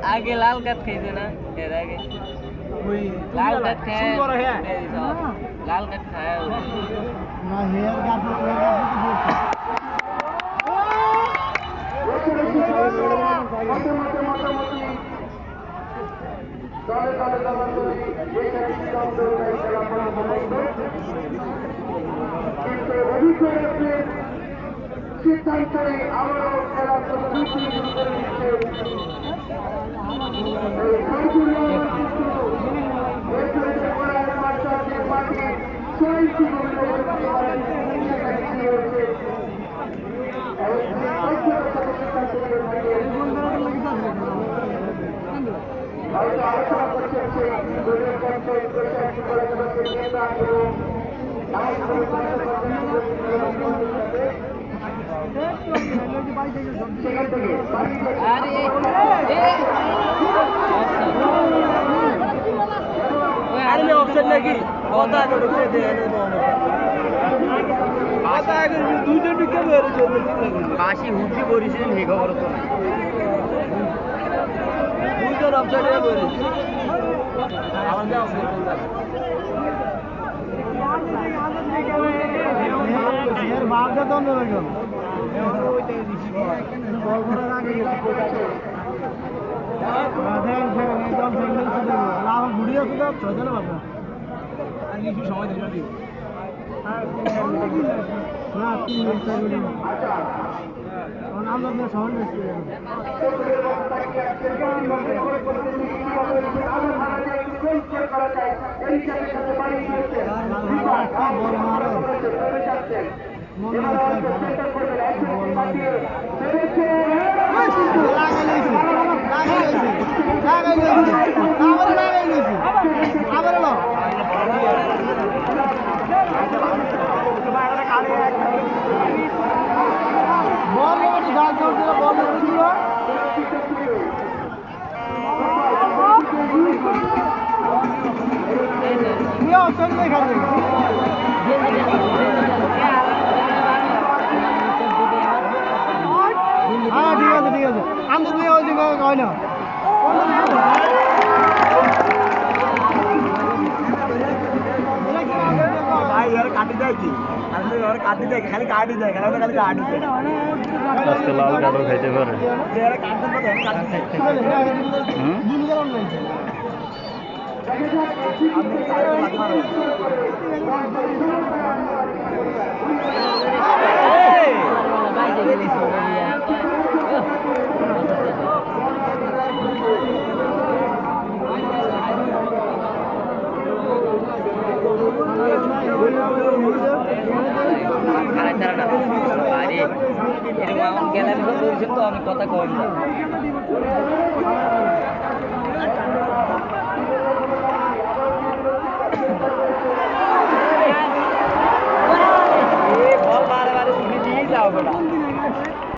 आगे लाल कट खाई ना आगे लाल कट खाया लाल कट खाया ना हेयर সিদ্ধান্তে আবারও খেলা প্রস্তুতি শুরু করে বাসি হুকি করেছিলেন হে খবর তো দুইজন অফসাইডে করেছে আমাদের এর ভাবটা তো অন্যরকম বল করার আগে লাভ ঘুরিয়ে শুধু ছজন বাবা আর কিছু সময় দিল না 3 মিনিট আমরা সময় বেশি আবার চলে খাবে হ্যাঁ ঠিক আছে ঠিক আছে আমি তো ওই দিকে কয় না ভাই यार काटी जाए की अंदर यार काटी जाए खाली काटी जाए खाली काटी जाए আজকে লাল কাঠও খাইতে পারে यार काटते तो काटी जाए दिन गरम नहीं এরকম গেলে আমি কথা কম না